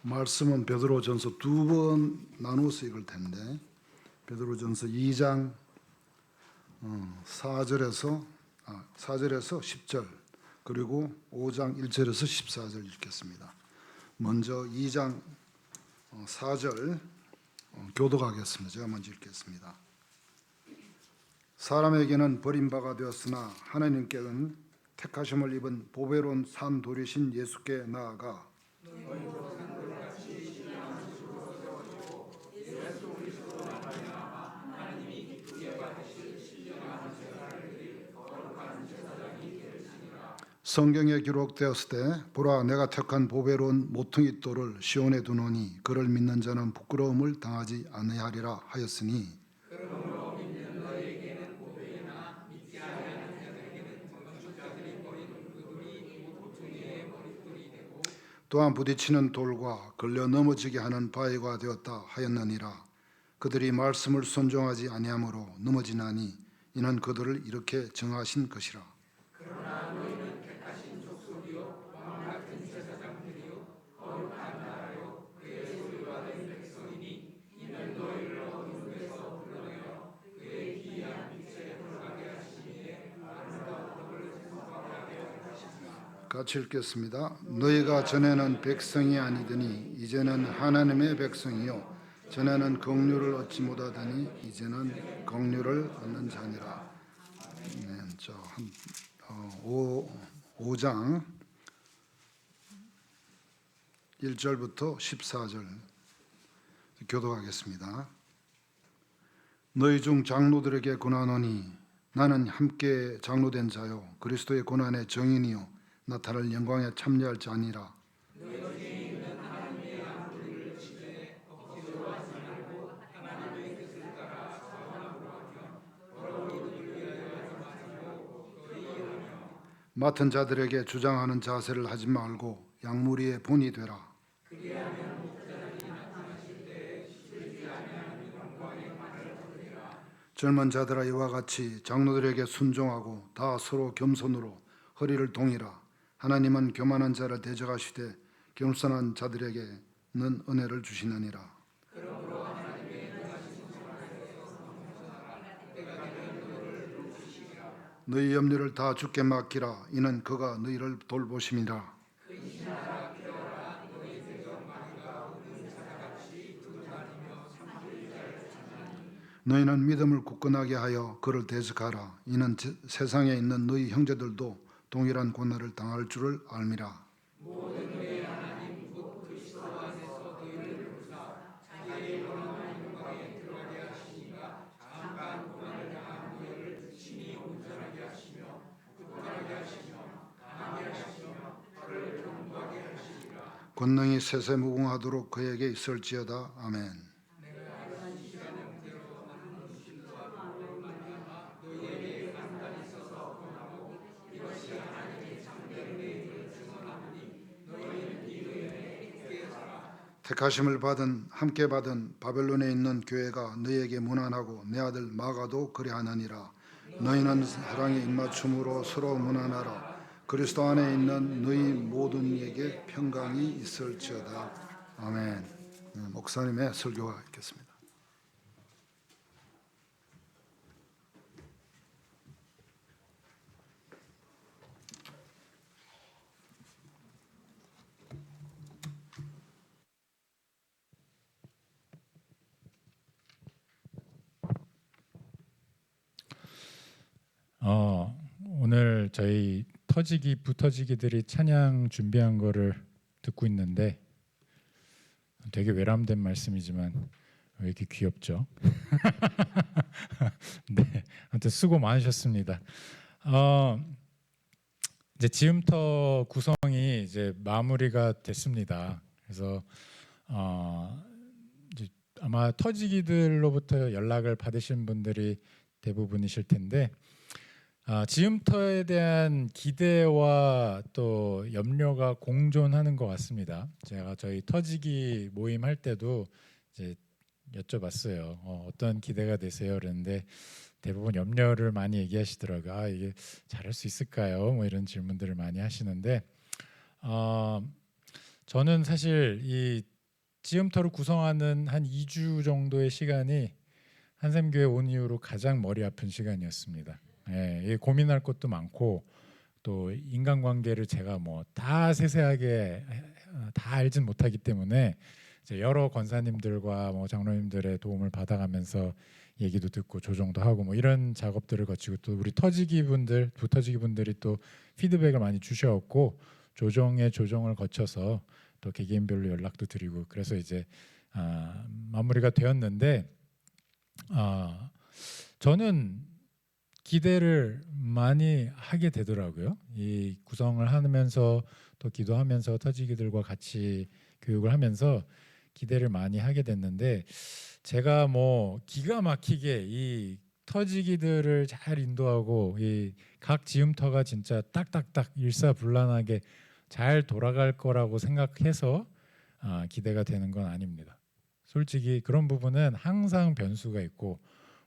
말씀은 베드로전서 두 번 나누어서 읽을 텐데 베드로전서 2장 4절에서 10절 그리고 5장 1절에서 14절 읽겠습니다. 먼저 2장 4절 교독하겠습니다. 제가 먼저 읽겠습니다. 사람에게는 버림바가 되었으나 하나님께는 택하심을 입은 보배로운 산 돌이신 예수께 나아가 성경에 기록되었을 때 보라 내가 택한 보배로운 모퉁이 돌을 시온에 두노니 그를 믿는 자는 부끄러움을 당하지 아니하리라 하였으니 또한 부딪히는 돌과 걸려 넘어지게 하는 바위가 되었다 하였느니라. 그들이 말씀을 순종하지 아니하므로 넘어지나니 이는 그들을 이렇게 정하신 것이라. 같이 읽겠습니다. 너희가 전에는 백성이 아니더니 이제는 하나님의 백성이요 전에는 긍휼을 얻지 못하더니 이제는 긍휼을 얻는 자니라. 네, 5장 1절부터 14절 교독하겠습니다. 너희 중 장로들에게 권하노니 나는 함께 장로된 자요 그리스도의 고난의 정인이요 나타날 영광에 참여할 자 아니라. 맡은 자들에게 주장하는 자세를 하지 말고 양무리의 본이 되라. 젊은 자들아 이와 같이 장로들에게 순종하고 다 서로 겸손으로 허리를 동이라. 하나님은 교만한 자를 대적하시되 겸손한 자들에게는 은혜를 주시느니라. 너희 염려를 다 주께 맡기라. 이는 그가 너희를 돌보심이라. 너희는 믿음을 굳건하게 하여 그를 대적하라. 이는 세상에 있는 너희 형제들도 동일한 고난을 당할 줄을 알미라. 권능이 세세무궁하도록 그에게 있을지어다. 아멘. 택하심을 받은 함께 받은 바벨론에 있는 교회가 너희에게 문안하고 내 아들 마가도 그리하느니라. 너희는 사랑의 입맞춤으로 서로 문안하라. 그리스도 안에 있는 너희 모든 이에게 평강이 있을지어다. 아멘. 목사님의 설교가 있겠습니다. 오늘 저희 부터지기들이 찬양 준비한 거를 듣고 있는데 되게 외람된 말씀이지만 왜 이렇게 귀엽죠? 네, 아무튼 수고 많으셨습니다. 이제 지음터 구성이 이제 마무리가 됐습니다. 그래서 이제 아마 터지기들로부터 연락을 받으신 분들이 대부분이실 텐데. 지음터에 대한 기대와 또 염려가 공존하는 것 같습니다. 제가 저희 터지기 모임 할 때도 이제 여쭤봤어요. 어떤 기대가 되세요? 그랬는데 대부분 염려를 많이 얘기하시더라고요. 이게 잘할 수 있을까요? 뭐 이런 질문들을 많이 하시는데 저는 사실 이 지음터를 구성하는 한 2주 정도의 시간이 한샘교회 온 이후로 가장 머리 아픈 시간이었습니다. 이게 고민할 것도 많고 또 인간관계를 제가 뭐 다 세세하게 다 알진 못하기 때문에 이제 여러 권사님들과 뭐 장로님들의 도움을 받아가면서 얘기도 듣고 조정도 하고 뭐 이런 작업들을 거치고 또 우리 부터지기 분들이 또 피드백을 많이 주셨고 조정을 거쳐서 또 개개인별로 연락도 드리고 그래서 이제 마무리가 되었는데 저는 기대를 많이 하게 되더라고요. 이 구성을 하면서 또 기도하면서 터지기들과 같이 교육을 하면서 기대를 많이 하게 됐는데 제가 뭐 기가 막히게 이 터지기들을 잘 인도하고 이 각 지음터가 진짜 딱딱딱 일사불란하게 잘 돌아갈 거라고 생각해서 기대가 되는 건 아닙니다. 솔직히 그런 부분은 항상 변수가 있고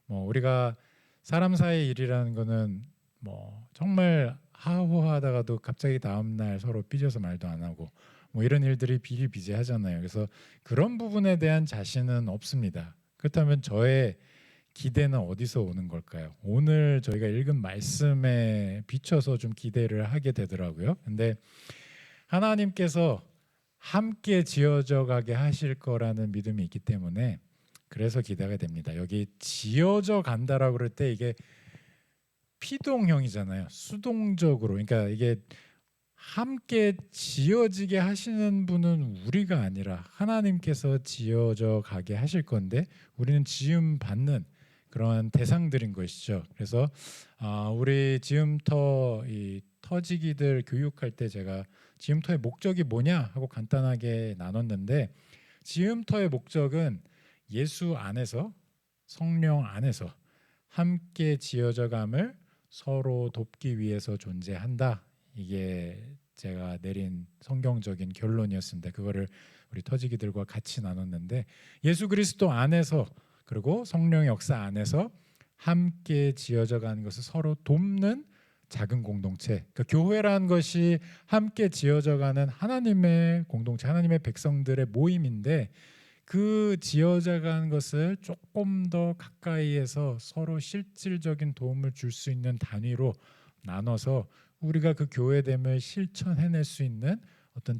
뭐 우리가 사람 사이의 일이라는 거는 뭐 정말 하호하다가도 갑자기 다음 날 서로 삐져서 말도 안 하고 뭐 이런 일들이 비일비재하잖아요. 그래서 그런 부분에 대한 자신은 없습니다. 그렇다면 저의 기대는 어디서 오는 걸까요? 오늘 저희가 읽은 말씀에 비춰서 좀 기대를 하게 되더라고요. 근데 하나님께서 함께 지어져 가게 하실 거라는 믿음이 있기 때문에 그래서 기대가 됩니다. 여기 지어져 간다라고 그럴 때 이게 피동형이잖아요. 수동적으로. 그러니까 이게 함께 지어지게 하시는 분은 우리가 아니라 하나님께서 지어져 가게 하실 건데 우리는 지음 받는 그러한 대상들인 것이죠. 그래서 우리 지음터 이 터지기들 교육할 때 제가 지음터의 목적이 뭐냐 하고 간단하게 나눴는데 지음터의 목적은 예수 안에서 성령 안에서 함께 지어져감을 서로 돕기 위해서 존재한다. 이게 제가 내린 성경적인 결론이었습니다. 그거를 우리 터지기들과 같이 나눴는데 예수 그리스도 안에서 그리고 성령의 역사 안에서 함께 지어져가는 것을 서로 돕는 작은 공동체. 그러니까 교회라는 것이 함께 지어져가는 하나님의 공동체, 하나님의 백성들의 모임인데 그 지어져가는 것을 조금 더 가까이에서 서로 실질적인 도움을 줄 수 있는 단위로 나눠서 우리가 그 교회됨을 실천해낼 수 있는 어떤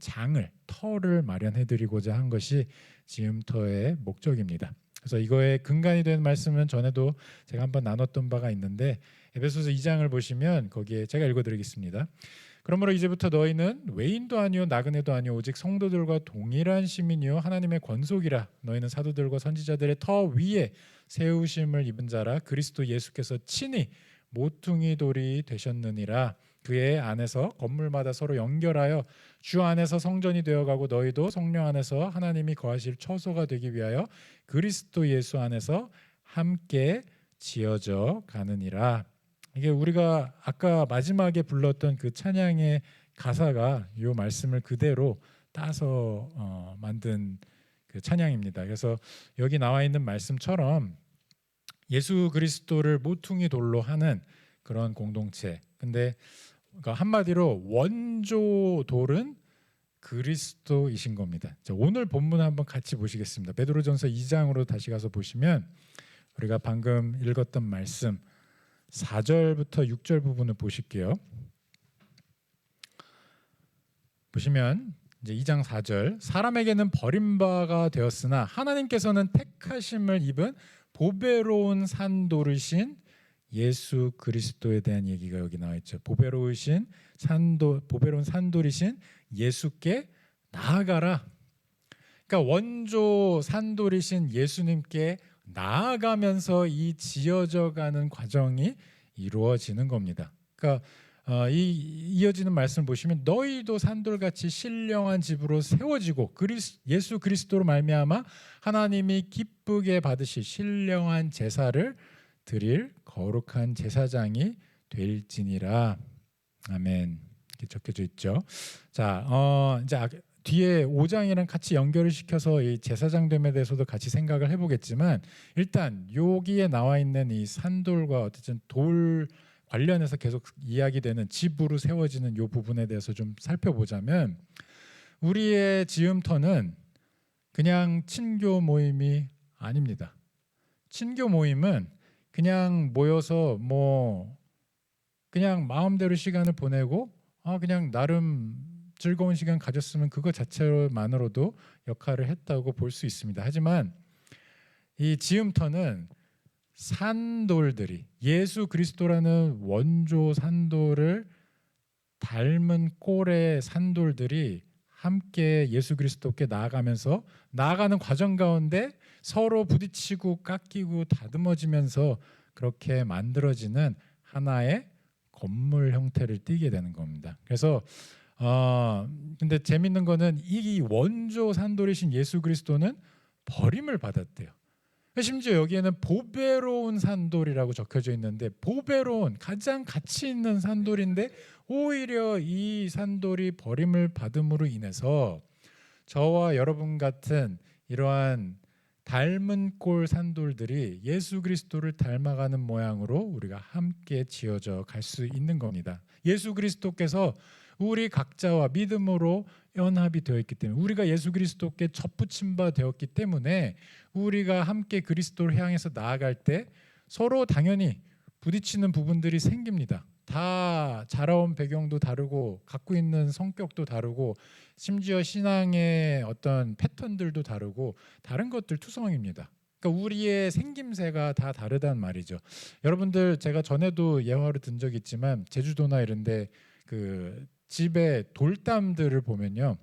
터를 마련해드리고자 한 것이 지음터의 목적입니다. 그래서 이거의 근간이 되는 말씀은 전에도 제가 한번 나눴던 바가 있는데 에베소서 2장을 보시면 거기에 제가 읽어드리겠습니다. 그러므로 이제부터 너희는 외인도 아니요 나그네도 아니요 오직 성도들과 동일한 시민이요 하나님의 권속이라. 너희는 사도들과 선지자들의 터 위에 세우심을 입은 자라. 그리스도 예수께서 친히 모퉁이 돌이 되셨느니라. 그의 안에서 건물마다 서로 연결하여 주 안에서 성전이 되어가고 너희도 성령 안에서 하나님이 거하실 처소가 되기 위하여 그리스도 예수 안에서 함께 지어져 가느니라. 이게 우리가 아까 마지막에 불렀던 그 찬양의 가사가 이 말씀을 그대로 따서 만든 그 찬양입니다. 그래서 여기 나와 있는 말씀처럼 예수 그리스도를 모퉁이 돌로 하는 그런 공동체. 근데 그러니까 한마디로 원조 돌은 그리스도이신 겁니다. 자, 오늘 본문 한번 같이 보시겠습니다. 베드로전서 2장으로 다시 가서 보시면 우리가 방금 읽었던 말씀 4절부터 6절 부분을 보실게요. 보시면 이제 2장 4절 사람에게는 버림바가 되었으나 하나님께서는 택하심을 입은 보배로운 산돌이신 예수 그리스도에 대한 얘기가 여기 나와 있죠. 보배로운 산돌이신 예수께 나아가라. 그러니까 원조 산돌이신 예수님께 나아가면서 이 지어져가는 과정이 이루어지는 겁니다. 그러니까 이어지는 말씀을 보시면 너희도 산돌같이 신령한 집으로 세워지고 예수 그리스도로 말미암아 하나님이 기쁘게 받으실 신령한 제사를 드릴 거룩한 제사장이 될지니라. 아멘. 이렇게 적혀져 있죠. 자, 이제 뒤에 5장이랑 같이 연결을 시켜서 이 제사장됨에 대해서도 같이 생각을 해보겠지만 일단 여기에 나와 있는 이 산돌과 어쨌든 돌 관련해서 계속 이야기되는 집으로 세워지는 이 부분에 대해서 좀 살펴보자면 우리의 지음터는 그냥 친교 모임이 아닙니다. 친교 모임은 그냥 모여서 그냥 마음대로 시간을 보내고 그냥 나름 즐거운 시간 가졌으면 그거 자체만으로도 역할을 했다고 볼 수 있습니다. 하지만 이 지음터는 산돌들이 예수 그리스도라는 원조 산돌을 닮은 꼴의 산돌들이 함께 예수 그리스도께 나아가면서 나아가는 과정 가운데 서로 부딪히고 깎이고 다듬어지면서 그렇게 만들어지는 하나의 건물 형태를 띠게 되는 겁니다. 그래서 근데 재밌는 거는 이 원조 산돌이신 예수 그리스도는 버림을 받았대요. 심지어 여기에는 보배로운 산돌이라고 적혀져 있는데 보배로운 가장 가치 있는 산돌인데 오히려 이 산돌이 버림을 받음으로 인해서 저와 여러분 같은 이러한 닮은 꼴 산돌들이 예수 그리스도를 닮아가는 모양으로 우리가 함께 지어져 갈 수 있는 겁니다. 예수 그리스도께서 우리 각자와 믿음으로 연합이 되어 있기 때문에 우리가 예수 그리스도께 접붙임 바 되었기 때문에 우리가 함께 그리스도를 향해서 나아갈 때 서로 당연히 부딪히는 부분들이 생깁니다. 다 자라온 배경도 다르고 갖고 있는 성격도 다르고 심지어 신앙의 어떤 패턴들도 다르고 다른 것들 투성입니다. 그러니까 우리의 생김새가 다 다르단 말이죠. 여러분들 제가 전에도 예화로 든 적 있지만 제주도나 이런데 그 집에 돌담들을 보면요.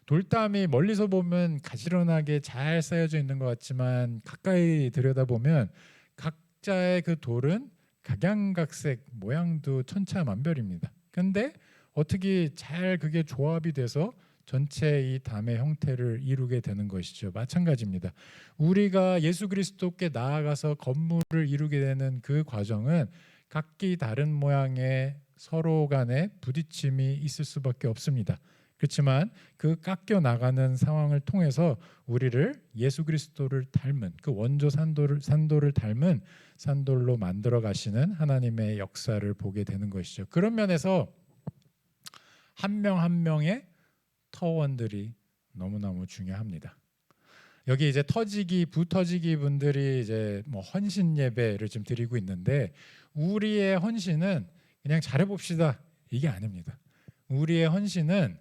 돌담이 멀리서 보면 가지런하게 잘 쌓여져 있는 것 같지만 가까이 들여다보면 각자의 그 돌은 각양각색 모양도 천차만별입니다. 근데 어떻게 잘 그게 조합이 돼서 전체 이 담의 형태를 이루게 되는 것이죠. 마찬가지입니다. 우리가 예수 그리스도께 나아가서 건물을 이루게 되는 그 과정은 각기 다른 모양의 서로 간의 부딪힘이 있을 수밖에 없습니다. 그렇지만 그 깎여 나가는 상황을 통해서 우리를 예수 그리스도를 닮은 그 원조 산돌을 닮은 산돌로 만들어 가시는 하나님의 역사를 보게 되는 것이죠. 그런 면에서 한 명 한 명의 터원들이 너무너무 중요합니다. 여기 이제 부터지기 분들이 이제 헌신 예배를 지금 드리고 있는데 우리의 헌신은 그냥 잘해봅시다 이게 아닙니다. 우리의 헌신은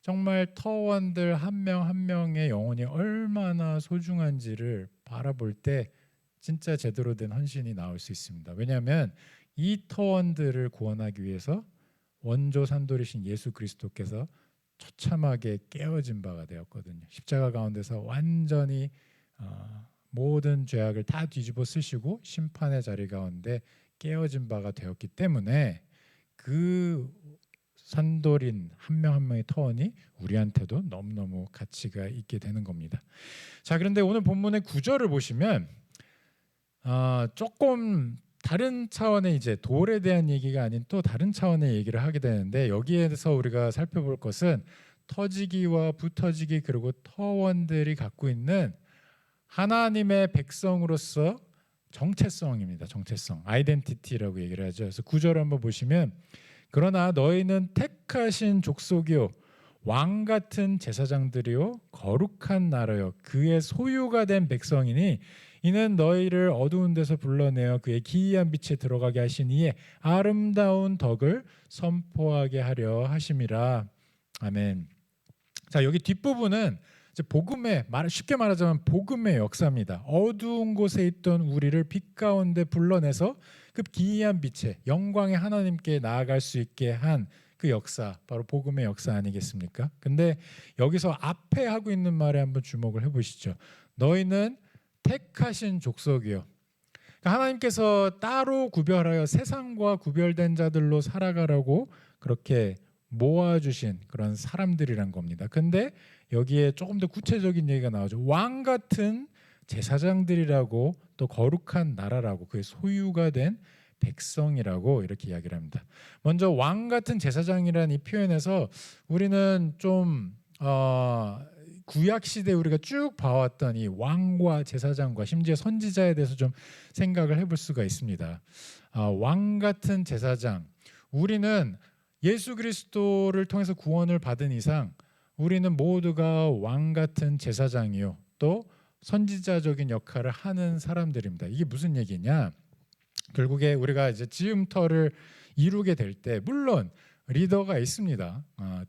정말 터원들 한 명 한 명의 영혼이 얼마나 소중한지를 바라볼 때 진짜 제대로 된 헌신이 나올 수 있습니다. 왜냐하면 이 터원들을 구원하기 위해서 원조 산돌이신 예수 그리스도께서 처참하게 깨어진 바가 되었거든요. 십자가 가운데서 완전히 모든 죄악을 다 뒤집어 쓰시고 심판의 자리 가운데 깨어진 바가 되었기 때문에 그 산돌인 한 명 한 명의 터원이 우리한테도 너무너무 가치가 있게 되는 겁니다. 자, 그런데 오늘 본문의 9절을 보시면 조금 다른 차원의 이제 돌에 대한 얘기가 아닌 또 다른 차원의 얘기를 하게 되는데 여기에서 우리가 살펴볼 것은 터지기와 부터지기 그리고 터원들이 갖고 있는 하나님의 백성으로서 정체성입니다. 정체성, 아이덴티티라고 얘기를 하죠. 그래서 9절을 한번 보시면 그러나 너희는 택하신 족속이요 왕 같은 제사장들이요 거룩한 나라요 그의 소유가 된 백성이니 이는 너희를 어두운 데서 불러내어 그의 기이한 빛에 들어가게 하신 이의 아름다운 덕을 선포하게 하려 하심이라. 아멘. 자, 여기 뒷부분은 이제 쉽게 말하자면 복음의 역사입니다. 어두운 곳에 있던 우리를 빛 가운데 불러내서 그 기이한 빛에 영광의 하나님께 나아갈 수 있게 한 그 역사, 바로 복음의 역사 아니겠습니까? 근데 여기서 앞에 하고 있는 말에 한번 주목을 해보시죠. 너희는 택하신 족속이요. 그러니까 하나님께서 따로 구별하여 세상과 구별된 자들로 살아가라고 그렇게 모아주신 그런 사람들이란 겁니다. 근데 여기에 조금 더 구체적인 얘기가 나오죠. 왕 같은 제사장들이라고 또 거룩한 나라라고 그의 소유가 된 백성이라고 이렇게 이야기를 합니다. 먼저 왕 같은 제사장이라는 이 표현에서 우리는 좀 구약 시대 우리가 쭉 봐왔던 이 왕과 제사장과 심지어 선지자에 대해서 좀 생각을 해볼 수가 있습니다. 왕 같은 제사장, 우리는 예수 그리스도를 통해서 구원을 받은 이상 우리는 모두가 왕 같은 제사장이요 또 선지자적인 역할을 하는 사람들입니다. 이게 무슨 얘기냐? 결국에 우리가 이제 지음터를 이루게 될 때 물론 리더가 있습니다.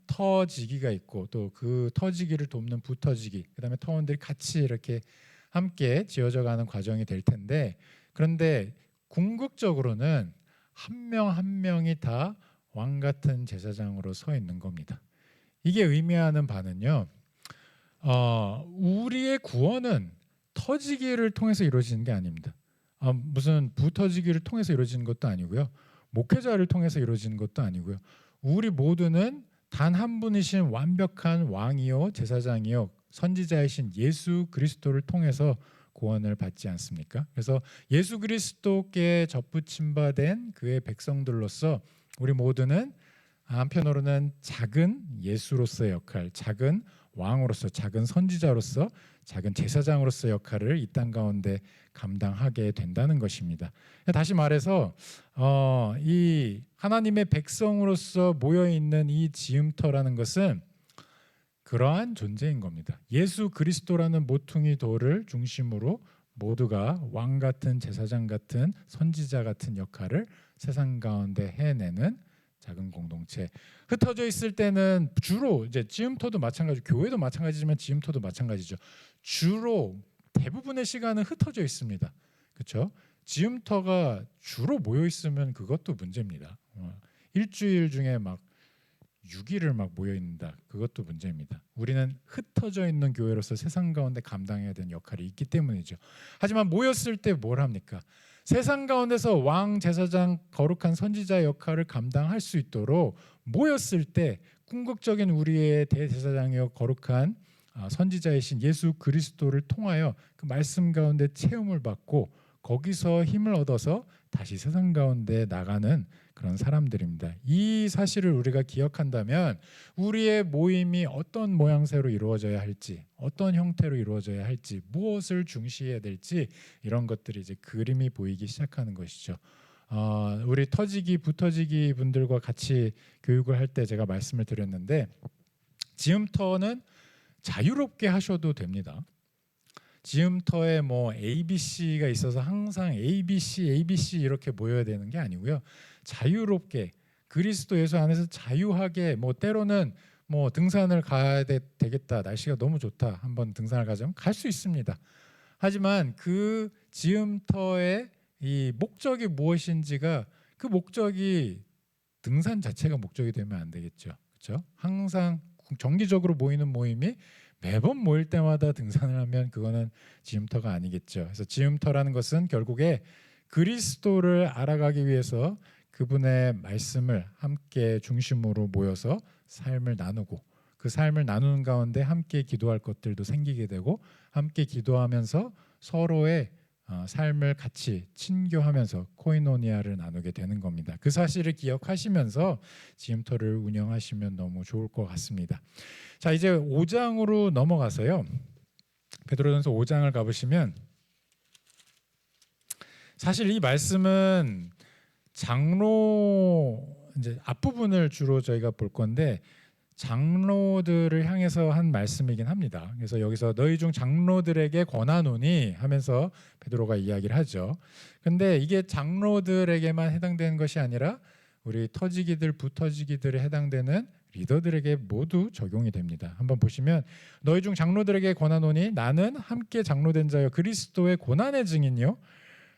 터지기가 있고 또 그 터지기를 돕는 부터지기, 그다음에 터원들이 같이 이렇게 함께 지어져가는 과정이 될 텐데, 그런데 궁극적으로는 한 명 한 명이 다 왕 같은 제사장으로 서 있는 겁니다. 이게 의미하는 바는요, 우리의 구원은 터지기를 통해서 이루어지는 게 아닙니다. 무슨 부터지기를 통해서 이루어지는 것도 아니고요, 목회자를 통해서 이루어지는 것도 아니고요. 우리 모두는 단 한 분이신 완벽한 왕이요 제사장이요 선지자이신 예수 그리스도를 통해서 구원을 받지 않습니까? 그래서 예수 그리스도께 접붙임 바 된 그의 백성들로서 우리 모두는 한편으로는 작은 예수로서의 역할, 작은 왕으로서, 작은 선지자로서, 작은 제사장으로서의 역할을 이 땅 가운데 감당하게 된다는 것입니다. 다시 말해서 이 하나님의 백성으로서 모여 있는 이 지음터라는 것은 그러한 존재인 겁니다. 예수 그리스도라는 모퉁이 돌을 중심으로 모두가 왕 같은 제사장 같은 선지자 같은 역할을 세상 가운데 해내는 작은 공동체. 흩어져 있을 때는 주로 이제 지음터도 마찬가지, 교회도 마찬가지지만 지음터도 마찬가지죠. 주로 대부분의 시간은 흩어져 있습니다. 그렇죠? 지음터가 주로 모여 있으면 그것도 문제입니다. 일주일 중에 막 6일을 막 모여 있는다. 그것도 문제입니다. 우리는 흩어져 있는 교회로서 세상 가운데 감당해야 되는 역할이 있기 때문이죠. 하지만 모였을 때 뭘 합니까? 세상 가운데서 왕, 제사장, 거룩한 선지자 역할을 감당할 수 있도록 모였을 때 궁극적인 우리의 대제사장이요 거룩한 선지자이신 예수 그리스도를 통하여 그 말씀 가운데 체험을 받고 거기서 힘을 얻어서 다시 세상 가운데 나가는 그런 사람들입니다. 이 사실을 우리가 기억한다면 우리의 모임이 어떤 모양새로 이루어져야 할지, 어떤 형태로 이루어져야 할지, 무엇을 중시해야 될지 이런 것들이 이제 그림이 보이기 시작하는 것이죠. 우리 터지기 부터지기 분들과 같이 교육을 할 때 제가 말씀을 드렸는데 지음터는 자유롭게 하셔도 됩니다. 지음터에 뭐 ABC가 있어서 항상 ABC 이렇게 모여야 되는 게 아니고요. 자유롭게 그리스도 예수 안에서 자유하게 뭐 때로는 뭐 등산을 가야 되겠다. 날씨가 너무 좋다. 한번 등산을 가자면 갈 수 있습니다. 하지만 그 지음터의 이 목적이 무엇인지가 그 목적이 등산 자체가 목적이 되면 안 되겠죠. 그렇죠? 항상 정기적으로 모이는 모임이 매번 모일 때마다 등산을 하면 그거는 지음터가 아니겠죠. 그래서 지음터라는 것은 결국에 그리스도를 알아가기 위해서 그분의 말씀을 함께 중심으로 모여서 삶을 나누고 그 삶을 나누는 가운데 함께 기도할 것들도 생기게 되고 함께 기도하면서 서로의 삶을 같이 친교하면서 코이노니아를 나누게 되는 겁니다. 그 사실을 기억하시면서 지음터를 운영하시면 너무 좋을 것 같습니다. 자, 이제 5장으로 넘어가서요. 베드로전서 5장을 가보시면 사실 이 말씀은 장로 이제 앞부분을 주로 저희가 볼 건데 장로들을 향해서 한 말씀이긴 합니다. 그래서 여기서 너희 중 장로들에게 권하노니 하면서 베드로가 이야기를 하죠. 근데 이게 장로들에게만 해당되는 것이 아니라 우리 터지기들 부터지기들에 해당되는 리더들에게 모두 적용이 됩니다. 한번 보시면 너희 중 장로들에게 권하노니 나는 함께 장로된 자여 그리스도의 고난의 증인이요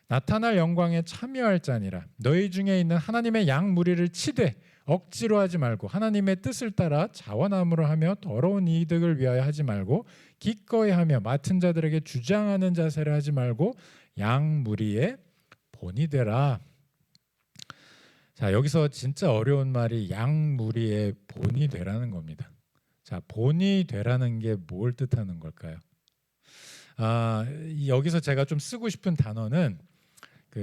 나타날 영광에 참여할 자니라. 너희 중에 있는 하나님의 양 무리를 치되 억지로 하지 말고 하나님의 뜻을 따라 자원함으로 하며 더러운 이득을 위하여 하지 말고 기꺼이 하며 맡은 자들에게 주장하는 자세를 하지 말고 양 무리의 본이 되라. 자, 여기서 진짜 어려운 말이 양 무리의 본이 되라는 겁니다. 자, 본이 되라는 게 뭘 뜻하는 걸까요? 여기서 제가 좀 쓰고 싶은 단어는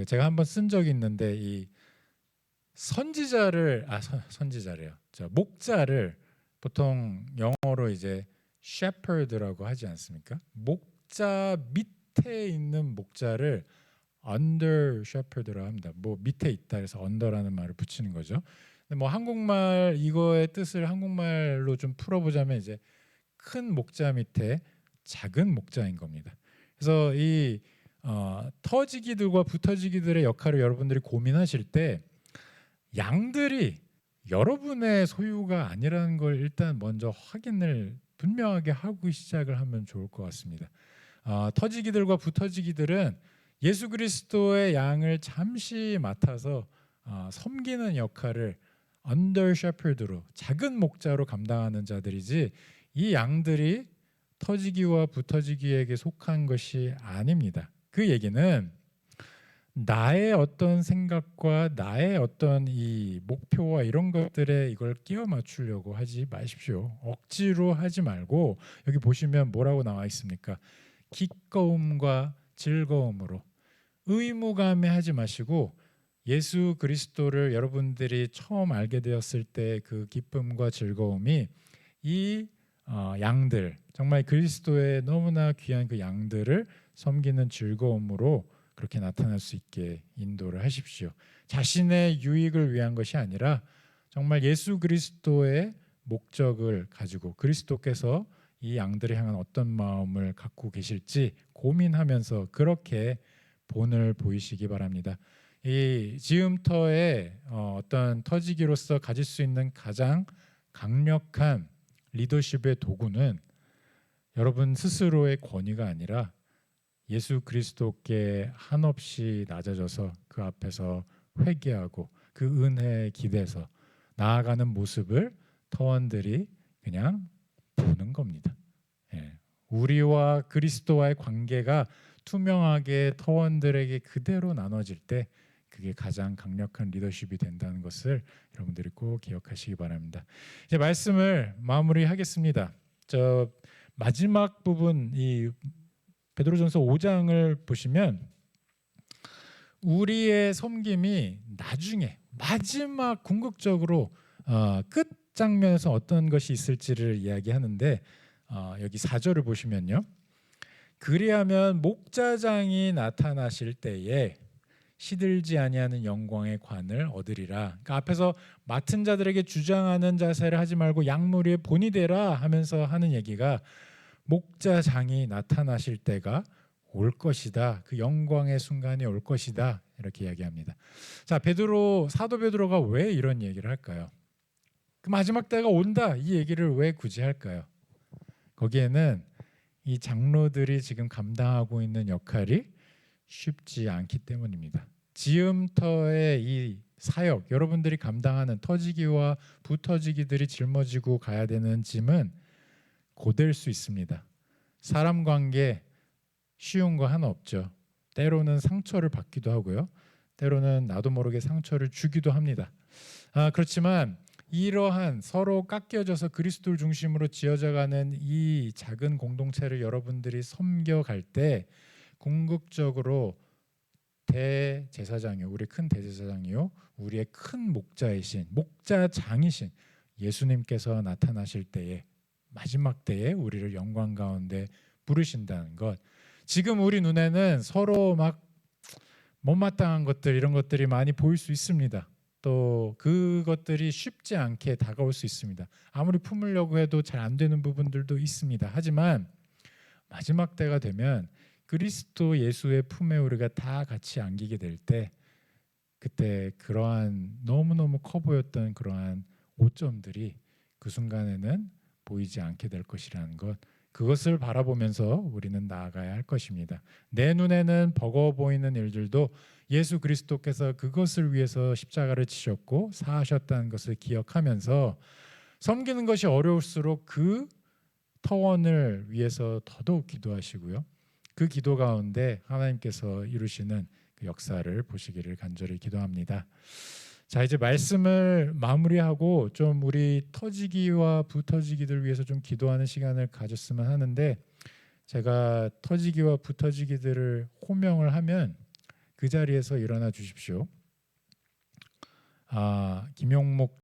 제가 한번 쓴 적이 있는데 이 선지자를 선지자래요. 자, 목자를 보통 영어로 이제 shepherd라고 하지 않습니까? 목자 밑에 있는 목자를 under shepherd라고 합니다. 뭐 밑에 있다 그래서 under라는 말을 붙이는 거죠. 근데 뭐 한국말 이거의 뜻을 한국말로 좀 풀어보자면 이제 큰 목자 밑에 작은 목자인 겁니다. 그래서 이 터지기들과 붙어지기들의 역할을 여러분들이 고민하실 때 양들이 여러분의 소유가 아니라는 걸 일단 먼저 확인을 분명하게 하고 시작을 하면 좋을 것 같습니다. 터지기들과 붙어지기들은 예수 그리스도의 양을 잠시 맡아서 섬기는 역할을 under shepherd로 작은 목자로 감당하는 자들이지 이 양들이 터지기와 붙어지기에게 속한 것이 아닙니다. 그 얘기는 나의 어떤 생각과 나의 어떤 이 목표와 이런 것들에 이걸 끼워 맞추려고 하지 마십시오. 억지로 하지 말고 여기 보시면 뭐라고 나와 있습니까? 기꺼움과 즐거움으로 의무감에 하지 마시고 예수 그리스도를 여러분들이 처음 알게 되었을 때 그 기쁨과 즐거움이 이 양들 정말 그리스도의 너무나 귀한 그 양들을 섬기는 즐거움으로 그렇게 나타날 수 있게 인도를 하십시오. 자신의 유익을 위한 것이 아니라 정말 예수 그리스도의 목적을 가지고 그리스도께서 이 양들을 향한 어떤 마음을 갖고 계실지 고민하면서 그렇게 본을 보이시기 바랍니다. 이 지음터의 어떤 터지기로서 가질 수 있는 가장 강력한 리더십의 도구는 여러분 스스로의 권위가 아니라 예수 그리스도께 한없이 낮아져서 그 앞에서 회개하고 그 은혜에 기대서 나아가는 모습을 터원들이 그냥 보는 겁니다. 우리와 그리스도와의 관계가 투명하게 터원들에게 그대로 나눠질 때 그게 가장 강력한 리더십이 된다는 것을 여러분들이 꼭 기억하시기 바랍니다. 이제 말씀을 마무리하겠습니다. 저 마지막 부분 이 베드로전서 5장을 보시면 우리의 섬김이 나중에 마지막 궁극적으로 끝 장면에서 어떤 것이 있을지를 이야기하는데 여기 4절을 보시면요. 그리하면 목자장이 나타나실 때에 시들지 아니하는 영광의 관을 얻으리라. 그러니까 앞에서 맡은 자들에게 주장하는 자세를 하지 말고 양무리의 본이 되라 하면서 하는 얘기가 목자장이 나타나실 때가 올 것이다. 그 영광의 순간이 올 것이다. 이렇게 이야기합니다. 자, 사도 베드로가 왜 이런 얘기를 할까요? 그 마지막 때가 온다. 이 얘기를 왜 굳이 할까요? 거기에는 이 장로들이 지금 감당하고 있는 역할이 쉽지 않기 때문입니다. 지음터의 이 사역, 여러분들이 감당하는 터지기와 붙어지기들이 짊어지고 가야 되는 짐은 고될 수 있습니다. 사람 관계 쉬운 거 하나 없죠. 때로는 상처를 받기도 하고요. 때로는 나도 모르게 상처를 주기도 합니다. 그렇지만 이러한 서로 깎여져서 그리스도를 중심으로 지어져가는 이 작은 공동체를 여러분들이 섬겨갈 때 궁극적으로 대제사장이요, 우리 큰 대제사장이요, 우리의 큰 목자이신 목자장이신 예수님께서 나타나실 때에 마지막 때에 우리를 영광 가운데 부르신다는 것. 지금 우리 눈에는 서로 막 못마땅한 것들 이런 것들이 많이 보일 수 있습니다. 또 그것들이 쉽지 않게 다가올 수 있습니다. 아무리 품으려고 해도 잘 안 되는 부분들도 있습니다. 하지만 마지막 때가 되면 그리스도 예수의 품에 우리가 다 같이 안기게 될 때 그때 그러한 너무너무 커 보였던 그러한 오점들이 그 순간에는 보이지 않게 될 것이라는 것, 그것을 바라보면서 우리는 나아가야 할 것입니다. 내 눈에는 버거워 보이는 일들도 예수 그리스도께서 그것을 위해서 십자가를 지셨고 사하셨다는 것을 기억하면서 섬기는 것이 어려울수록 그 터원을 위해서 더더욱 기도하시고요. 그 기도 가운데 하나님께서 이루시는 그 역사를 보시기를 간절히 기도합니다. 자, 이제 말씀을 마무리하고 좀 우리 터지기와 붙어지기들 위해서 좀 기도하는 시간을 가졌으면 하는데, 제가 터지기와 붙어지기들을 호명을 하면 그 자리에서 일어나 주십시오. 김용목